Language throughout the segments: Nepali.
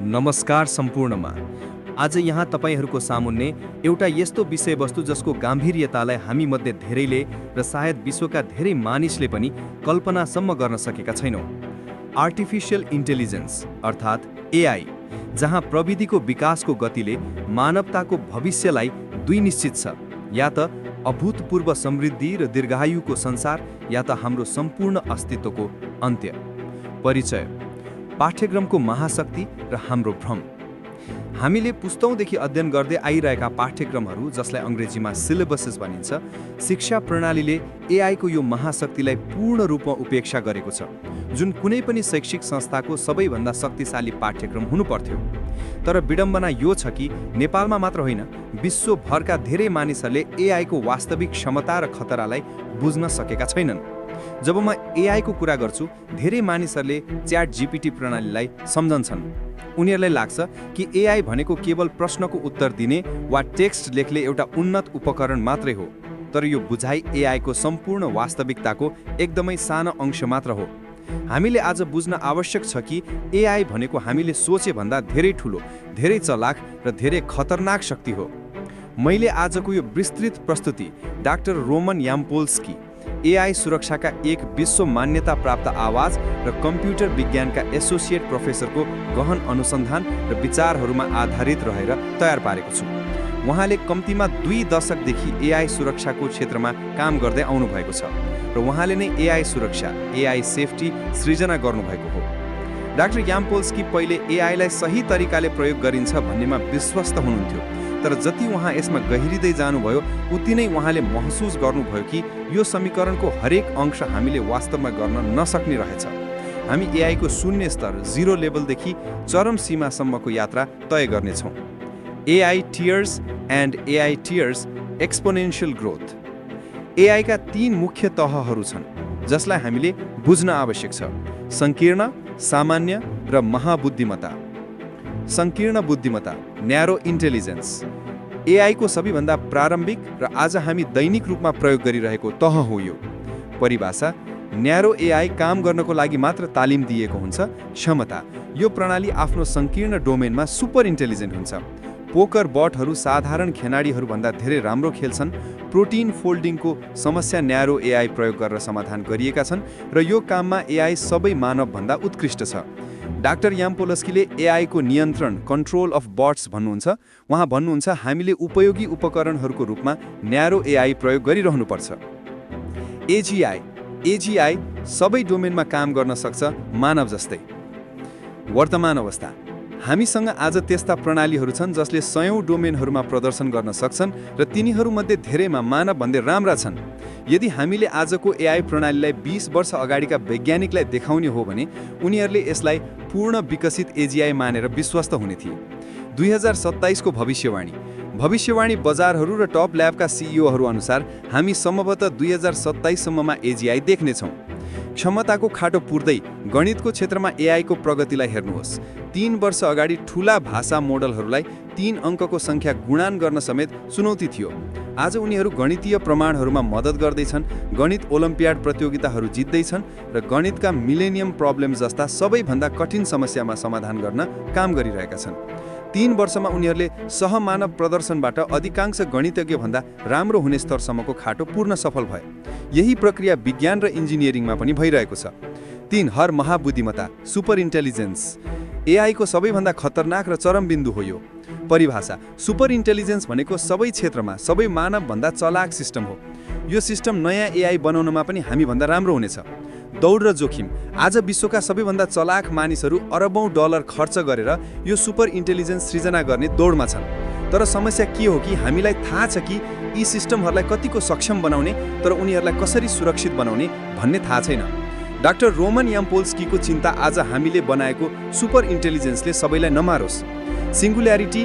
नमस्कार सम्पूर्णमा। आज यहाँ तपाईहरूको सामुन्ने एउटा यस्तो विषयवस्तु जसको गाम्भीर्यतालाई हामी मध्ये धेरैले र सायद विश्वका धेरै मानिसले पनि कल्पनासम्म गर्न सकेका छैनौँ। आर्टिफिशियल इन्टेलिजेन्स अर्थात् एआई, जहाँ प्रविधिको विकासको गतिले मानवताको भविष्यलाई दुई निश्चित छ, या त अभूतपूर्व समृद्धि र दीर्घायुको संसार, या त हाम्रो सम्पूर्ण अस्तित्वको अन्त्य। परिचय: पाठ्यक्रमको महाशक्ति र हाम्रो भ्रम। हामीले पुस्तौँदेखि अध्ययन गर्दै आइरहेका पाठ्यक्रमहरू, जसलाई अङ्ग्रेजीमा सिलेबसेस भनिन्छ, शिक्षा प्रणालीले एआईको यो महाशक्तिलाई पूर्ण रूपमा उपेक्षा गरेको छ, जुन कुनै पनि शैक्षिक संस्थाको सबैभन्दा शक्तिशाली पाठ्यक्रम हुनुपर्थ्यो। तर विडम्बना यो छ कि नेपालमा मात्र होइन, विश्वभरका धेरै मानिसहरूले एआईको वास्तविक क्षमता र खतरालाई बुझ्न सकेका छैनन्। जब म एआईको कुरा गर्छु, धेरै मानिसहरूले च्याट जीपीटी प्रणालीलाई सम्झन्छन्। उनीहरूलाई लाग्छ कि एआई भनेको केवल प्रश्नको उत्तर दिने वा टेक्स्ट लेख्ने एउटा उन्नत उपकरण मात्रै हो। तर यो बुझाइ एआईको सम्पूर्ण वास्तविकताको एकदमै सानो अंश मात्र हो। हामीले आज बुझ्न आवश्यक छ कि एआई भनेको हामीले सोचे भन्दा धेरै ठुलो, धेरै चलाक र धेरै खतरनाक शक्ति हो। मैले आजको यो विस्तृत प्रस्तुति डाक्टर रोमन याम्पोल्स्की, एआई सुरक्षाका एक विश्व मान्यता प्राप्त आवाज र कम्प्युटर विज्ञानका एसोसिएट प्रोफेसरको गहन अनुसन्धान र विचारहरूमा आधारित रहेर तयार पारेको छु। उहाँले कम्तीमा 2 दशकदेखि एआई सुरक्षाको क्षेत्रमा काम गर्दै आउनुभएको छ र उहाँले नै एआई सुरक्षा, एआई सेफ्टी सृजना गर्नुभएको हो। डाक्टर याम्पोल्स्की पहिले एआईलाई सही तरिकाले प्रयोग गरिन्छ भन्नेमा विश्वस्त हुनुहुन्थ्यो, तर जति उहाँ यसमा गहिरिँदै जानुभयो उति नै उहाँले महसुस गर्नुभयो कि यो समीकरणको हरेक अंश हामीले वास्तवमा गर्न नसक्ने रहेछ। हामी एआईको शून्य स्तर, 0 लेभलदेखि चरम सीमासम्मको यात्रा तय गर्नेछौँ। AI tiers and AI tiers exponential growth. एआईका 3 मुख्य तहहरू छन् जसलाई हामीले बुझ्न आवश्यक छ: सङ्कीर्ण, सामान्य र महाबुद्धिमत्ता। सङ्कीर्ण बुद्धिमत्ता, न्यारो इन्टेलिजेन्स, एआईको सबैभन्दा प्रारम्भिक र आज हामी दैनिक रूपमा प्रयोग गरिरहेको तह हो यो। परिभाषा: न्यारो एआई काम गर्नको लागि मात्र तालिम दिएको हुन्छ। क्षमता: यो प्रणाली आफ्नो सङ्कीर्ण डोमेनमा सुपर इन्टेलिजेन्ट हुन्छ। पोकर बटहरू साधारण खेलाडीहरूभन्दा धेरै राम्रो खेल्छन्। प्रोटिन फोल्डिङको समस्या न्यारो एआई प्रयोग गरेर समाधान गरिएका छन् र यो काममा एआई सबै मानवभन्दा उत्कृष्ट छ। डाक्टर याम्पोल्स्कीले एआईको नियन्त्रण, कन्ट्रोल अफ बट्स भन्नुहुन्छ। उहाँ भन्नुहुन्छ, हामीले उपयोगी उपकरणहरूको रूपमा न्यारो एआई प्रयोग गरिरहनुपर्छ। एजीआई सबै डोमेनमा काम गर्न सक्छ, मानव जस्तै। वर्तमान अवस्था: हामीसँग आज त्यस्ता प्रणालीहरू छन् जसले 100औं डोमेनहरूमा प्रदर्शन गर्न सक्छन् र तिनीहरूमध्ये धेरैमा मानवभन्दा राम्रा छन्। यदि हामीले आजको एआई प्रणालीलाई 20 वर्ष अगाडिका वैज्ञानिकलाई देखाउने हो भने उनीहरूले यसलाई पूर्ण विकसित एजीआई मानेर विश्वस्त हुने थिए। 2027 को भविष्यवाणी बजारहरू र टप ल्याबका सिइओहरू अनुसार हामी सम्भवतः 2027 सम्ममा एजीआई देख्नेछौँ। क्षमताको खाटो पुर्दै गणितको क्षेत्रमा एआईको प्रगतिलाई हेर्नुहोस्। 3 वर्ष अगाडि ठूला भाषा मोडलहरूलाई 3 अङ्कको सङ्ख्या गुणान गर्न समेत चुनौती थियो। आज उनीहरू गणितीय प्रमाणहरूमा मद्दत गर्दैछन्, गणित ओलम्पियाड प्रतियोगिताहरू जित्दैछन् र गणितका मिलेनियम प्रब्लम जस्ता सबैभन्दा कठिन समस्यामा समाधान गर्न काम गरिरहेका छन्। 3 वर्षमा उनीहरूले सहमानव प्रदर्शनबाट अधिकांश गणितज्ञभन्दा राम्रो हुने स्तरसम्मको खाटो पूर्ण सफल भए। यही प्रक्रिया विज्ञान र इन्जिनियरिङमा पनि भइरहेको छ। 3 हर महाबुद्धिमत्ता, सुपर इन्टेलिजेन्स, एआईको सबैभन्दा खतरनाक र चरम बिन्दु हो यो। परिभाषा: सुपर इन्टेलिजेन्स भनेको सबै क्षेत्रमा सबै मानवभन्दा चलाक सिस्टम हो। यो सिस्टम नयाँ एआई बनाउनमा पनि हामीभन्दा राम्रो हुनेछ। दौड र जोखिम: आज विश्वका सबैभन्दा चलाक मानिसहरू अरबौं डलर खर्च गरेर यो सुपर इन्टेलिजेन्स सृजना गर्ने दौडमा छन्। तर समस्या के हो कि हामीलाई थाहा छ कि यी सिस्टमहरूलाई कतिको सक्षम बनाउने, तर उनीहरूलाई कसरी सुरक्षित बनाउने भन्ने थाहा छैन। डाक्टर रोमन याम्पोल्स्कीको चिन्ता आज हामीले बनाएको सुपर इन्टेलिजेन्सले सबैलाई नमारोस्। Singularity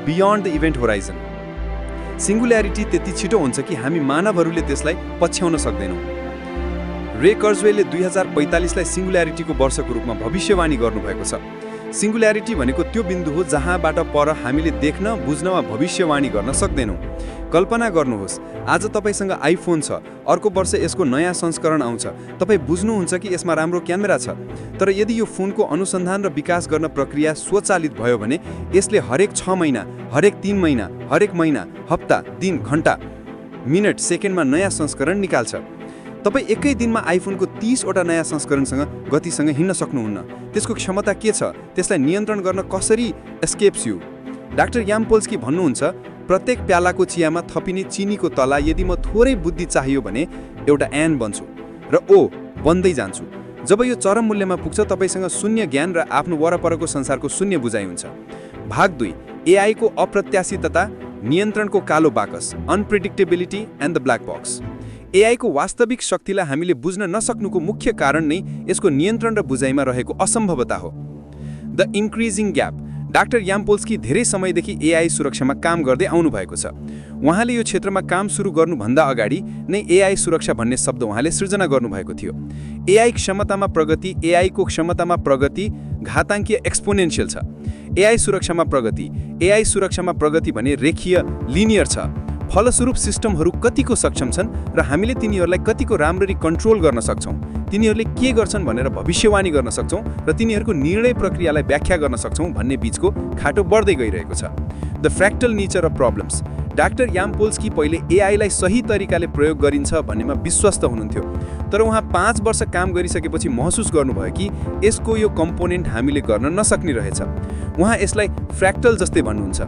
beyond the event horizon. Singularity त्यति छिटो हुन्छ कि हामी मानवहरूले त्यसलाई पछ्याउन सक्दैनौँ। रे कर्जवेलले 2045लाई सिङ्गुल्यारिटीको वर्षको रूपमा भविष्यवाणी गर्नुभएको छ। सिङ्गुल्यारिटी भनेको त्यो बिन्दु हो जहाँबाट पर हामीले देख्न, बुझ्न वा भविष्यवाणी गर्न सक्दैनौँ। कल्पना गर्नुहोस्, आज तपाईसँग आइफोन छ, अर्को वर्ष यसको नयाँ संस्करण आउँछ। तपाईँ बुझ्नुहुन्छ कि यसमा राम्रो क्यामेरा छ, तर यदि यो फोनको अनुसन्धान र विकास गर्न प्रक्रिया स्वचालित भयो भने यसले हरेक 6 महिना, हरेक 3 महिना, हरेक महिना, हप्ता, दिन, घण्टा, मिनट, सेकेन्डमा नयाँ संस्करण निकाल्छ। तपाईँ एकै दिनमा आइफोनको 30वटा नयाँ संस्करणसँग गतिसँग हिँड्न सक्नुहुन्न। त्यसको क्षमता के छ, त्यसलाई नियन्त्रण गर्न कसरी एस्केप्स यु। डाक्टर यामपोल्स्की भन्नुहुन्छ, प्रत्येक प्यालाको चियामा थपिने चिनीको तला यदि म थोरै बुद्धि चाहियो भने एउटा एन बन्छु र ओ बन्दै जान्छु। जब यो चरम मूल्यमा पुग्छ, तपाईँसँग शून्य ज्ञान र आफ्नो वरपरको संसारको शून्य बुझाइ हुन्छ। भाग 2, एआई को अप्रत्याशितता, नियन्त्रणको कालो बाकस, unpredictability and the black box. AI को वास्तविक शक्तिलाई हामीले बुझ्न नसक्नुको मुख्य कारण नै यसको नियन्त्रण र बुझाइमा रहेको असम्भवता हो। The increasing gap. डाक्टर यामपोल्स्की धेरै समयदेखि एआई सुरक्षामा काम गर्दै आउनुभएको छ। उहाँले यो क्षेत्रमा काम सुरु गर्नुभन्दा अगाडि नै एआई सुरक्षा भन्ने शब्द उहाँले सृजना गर्नुभएको थियो। एआई क्षमतामा प्रगति, एआईको क्षमतामा प्रगति घाताङ्कीय एक्सपोनेन्शियल छ। एआई सुरक्षामा प्रगति भने रेखीय लिनियर छ। फलस्वरूप सिस्टमहरू कतिको सक्षम छन् र हामीले तिनीहरूलाई कतिको राम्ररी कन्ट्रोल गर्न सक्छौँ, तिनीहरूले के गर्छन् भनेर भविष्यवाणी गर्न सक्छौँ र तिनीहरूको निर्णय प्रक्रियालाई व्याख्या गर्न सक्छौँ भन्ने बीचको खाटो बढ्दै गइरहेको छ। The fractal nature of problems. Doctor Yampolskiy पहिले एआईलाई सही तरिकाले प्रयोग गरिन्छ भन्नेमा विश्वस्त हुनुहुन्थ्यो, तर उहाँ 5 वर्ष काम गरिसकेपछि महसुस गर्नुभयो कि यसको यो कम्पोनेन्ट हामीले गर्न नसक्ने रहेछ। उहाँ यसलाई फ्र्याक्टल जस्तै भन्नुहुन्छ।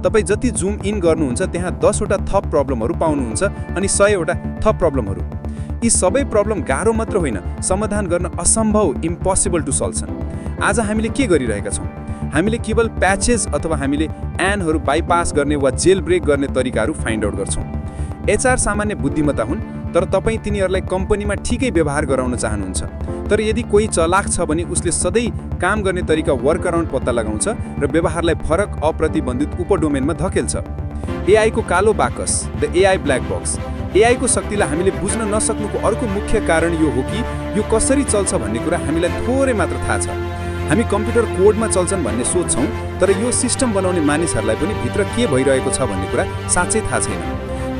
तपाईँ जति जुम इन गर्नुहुन्छ त्यहाँ 10वटा थप प्रब्लमहरू पाउनुहुन्छ अनि 100वटा थप प्रब्लमहरू। यी सबै प्रब्लम गाह्रो मात्र होइन, समाधान गर्न असम्भव, इम्पोसिबल टु सल्भ छन्। आज हामीले के गरिरहेका छौँ? हामीले केवल प्याचेस अथवा हामीले एनहरू बाइपास गर्ने वा जेल ब्रेक गर्ने तरिकाहरू फाइन्ड आउट गर्छौँ। एचआर सामान्य बुद्धिमत्ता हुन्, तर तपाईँ तिनीहरूलाई कम्पनीमा ठिकै व्यवहार गराउन चाहनुहुन्छ। तर यदि कोही चलाक छ भने उसले सधैँ काम गर्ने तरिका वर्कअराउन्ड पत्ता लगाउँछ र व्यवहारलाई फरक अप्रतिबन्धित उपडोमेनमा धकेल्छ। एआईको कालो बाकस, द एआई ब्ल्याक बक्स। एआईको शक्तिलाई हामीले बुझ्न नसक्नुको अर्को मुख्य कारण यो हो कि यो कसरी चल्छ भन्ने कुरा हामीलाई थोरै मात्र थाहा छ। हामी कम्प्युटर कोडमा चल्छन् भन्ने सोच्छौँ, तर यो सिस्टम बनाउने मानिसहरूलाई पनि भित्र के भइरहेको छ भन्ने कुरा साँच्चै थाहा छैन।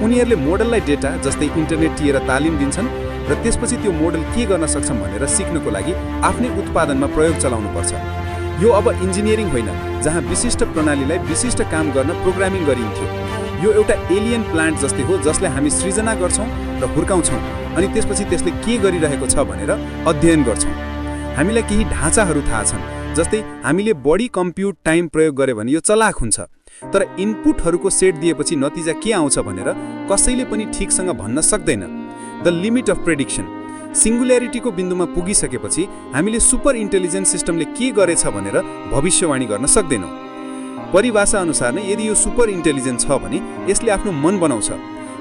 उनीहरूले मोडललाई डेटा जस्तै इन्टरनेट दिएर तालिम दिन्छन् र त्यसपछि त्यो मोडल के गर्न सक्छन् भनेर सिक्नको लागि आफ्नै उत्पादनमा प्रयोग चलाउनुपर्छ। यो अब इन्जिनियरिङ होइन जहाँ विशिष्ट प्रणालीलाई विशिष्ट काम गर्न प्रोग्रामिङ गरिन्थ्यो। यो एउटा एलियन प्लान्ट जस्तै हो जसलाई हामी सृजना गर्छौँ र हुर्काउँछौँ अनि त्यसपछि त्यसले के गरिरहेको छ भनेर अध्ययन गर्छौँ। हामीलाई केही ढाँचाहरू थाहा छन्, जस्तै हामीले बढी कम्प्युट टाइम प्रयोग गर्यो भने यो चलाक हुन्छ, तर इनपुटहरूको सेट दिएपछि नतिजा के आउँछ भनेर कसैले पनि ठिकसँग भन्न सक्दैन। The limit of prediction. सिङ्गुल्यारिटीको बिन्दुमा पुगिसकेपछि हामीले सुपर इन्टेलिजेन्स सिस्टमले के गरेछ भनेर भविष्यवाणी गर्न सक्दैनौँ। परिभाषा अनुसार नै यदि यो सुपर इन्टेलिजेन्स छ भने यसले आफ्नो मन बनाउँछ।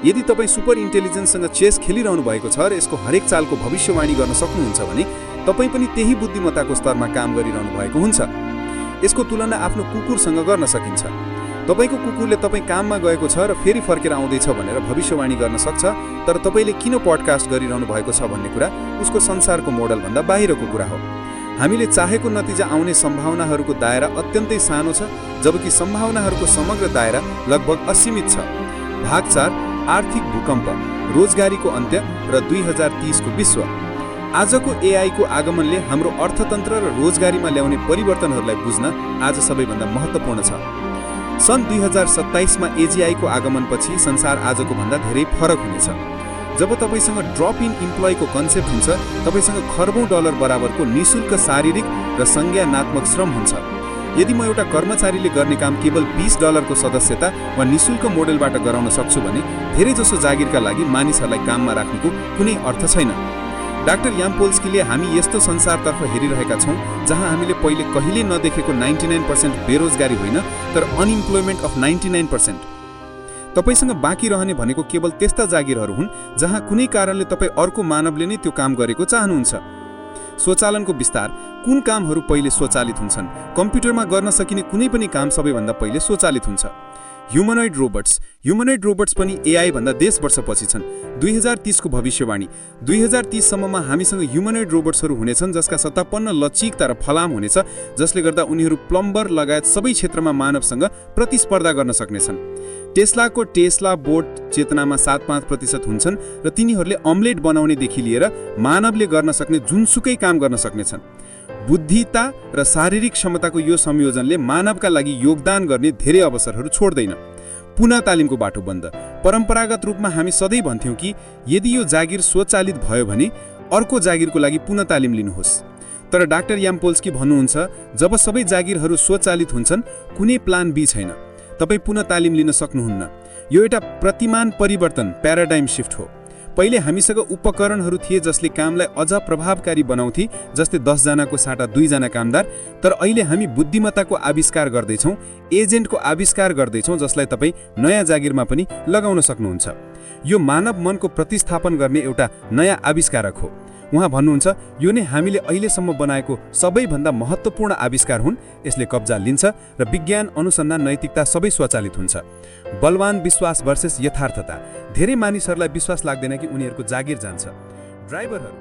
यदि तपाईँ सुपर इन्टेलिजेन्ससँग चेस खेलिरहनु भएको छ र यसको हरेक चालको भविष्यवाणी गर्न सक्नुहुन्छ भने तपाईँ पनि त्यही बुद्धिमत्ताको स्तरमा काम गरिरहनु भएको हुन्छ। यसको तुलना आफ्नो कुकुरसँग गर्न सकिन्छ। तपाईँको कुकुरले तपाईँ काममा गएको छ र फेरि फर्केर आउँदैछ भनेर भविष्यवाणी गर्न सक्छ, तर तपाईँले किन पडकास्ट गरिरहनु भएको छ भन्ने कुरा उसको संसारको मोडलभन्दा बाहिरको कुरा हो। हामीले चाहेको नतिजा आउने सम्भावनाहरूको दायरा अत्यन्तै सानो छ, जबकि सम्भावनाहरूको समग्र दायरा लगभग असीमित छ। भाग 4, आर्थिक भूकम्प, रोजगारीको अन्त्य र 2030 को विश्व। आजको एआईको आगमनले हाम्रो अर्थतन्त्र र रोजगारीमा ल्याउने परिवर्तनहरूलाई बुझ्न आज सबैभन्दा महत्त्वपूर्ण छ। सन् 2027 मा एजीआईको आगमनपछि संसार आजको भन्दा धेरै फरक हुनेछ। जब तपाईसँग ड्रप इन इम्प्लोइको कन्सेप्ट हुन्छ, तपाईसँग खरबौं डलर बराबरको निशुल्क शारीरिक र संज्ञानात्मक श्रम हुन्छ। यदि म एउटा कर्मचारीले गर्ने काम केवल $20 को सदस्यता वा निशुल्क मोडेलबाट गराउन सक्छु भने धेरैजसो जागिरका लागि मानिसहरूलाई काममा राख्नुको कुनै अर्थ छैन। डाक्टर यामपोल्स्कीले हामी यस्तो संसारतर्फ हेरिरहेका छौँ जहाँ हामीले पहिले कहिले नदेखेको 99% बेरोजगारी होइन, तर अनइम्प्लोइमेन्ट अफ 99%। तपाईसँग बाँकी रहने भनेको केवल त्यस्ता जागिरहरू हुन् जहाँ कुनै कारणले तपाईँ अर्को मानवले नै त्यो काम गरेको चाहनुहुन्छ। स्वचालनको विस्तार। कुन कामहरू पहिले स्वचालित हुन्छन्? कम्प्युटरमा गर्न सकिने कुनै पनि काम सबैभन्दा पहिले स्वचालित हुन्छ। ह्युमनोइड रोबोट्स पनि एआई भन्दा 10 वर्षपछि छन्। 2030 को भविष्यवाणी 2030 सम्ममा हामीसँग ह्युमनोइड रोबोट्सहरू हुनेछन् जसका सत्तापन्न लचिकता र फलाम हुनेछ, जसले गर्दा उनीहरू प्लम्बर लगायत सबै क्षेत्रमा मानवसँग प्रतिस्पर्धा गर्न सक्नेछन्। टेस्लाको टेस्ला बोट चेतनामा 7-5% हुन्छन् र तिनीहरूले अम्लेट बनाउनेदेखि लिएर मानवले गर्न सक्ने जुनसुकै काम गर्न सक्नेछन्। बुद्धिता र शारीरिक क्षमताको यो संयोजनले मानवका लागि योगदान गर्ने धेरै अवसरहरू छोड्दैन। पुनः तालिमको बाटो बन्द। परम्परागत रूपमा हामी सधैँ भन्थ्यौँ कि यदि यो जागिर स्वचालित भयो भने अर्को जागिरको लागि पुनः तालिम लिनुहोस्। तर डाक्टर यामपोल्स्की भन्नुहुन्छ, जब सबै जागिरहरू स्वचालित हुन्छन् कुनै प्लान बी छैन, तपाईँ पुनः तालिम लिन सक्नुहुन्न। यो एउटा प्रतिमान परिवर्तन, प्याराडाइम शिफ्ट हो। पहिले हामीसँग उपकरणहरू थिए जसले कामलाई अझ प्रभावकारी बनाउँथे, जस्तै 10 जनाको साटा 2 जना कामदार। तर अहिले हामी बुद्धिमत्ताको आविष्कार गर्दैछौँ, एजेन्टको आविष्कार गर्दैछौँ, जसलाई तपाईँ नयाँ जागिरमा पनि लगाउन सक्नुहुन्छ। यो मानव मनको प्रतिस्थापन गर्ने एउटा नयाँ आविष्कारक हो। उहाँ भन्नुहुन्छ, यो नै हामीले अहिलेसम्म बनाएको सबैभन्दा महत्त्वपूर्ण आविष्कार हुन्। यसले कब्जा लिन्छ र विज्ञान, अनुसन्धान, नैतिकता सबै स्वचालित हुन्छ। बलवान विश्वास भर्सेस यथार्थता। धेरै मानिसहरूलाई विश्वास लाग्दैन कि उनीहरूको जागिर जान्छ। ड्राइभरहरू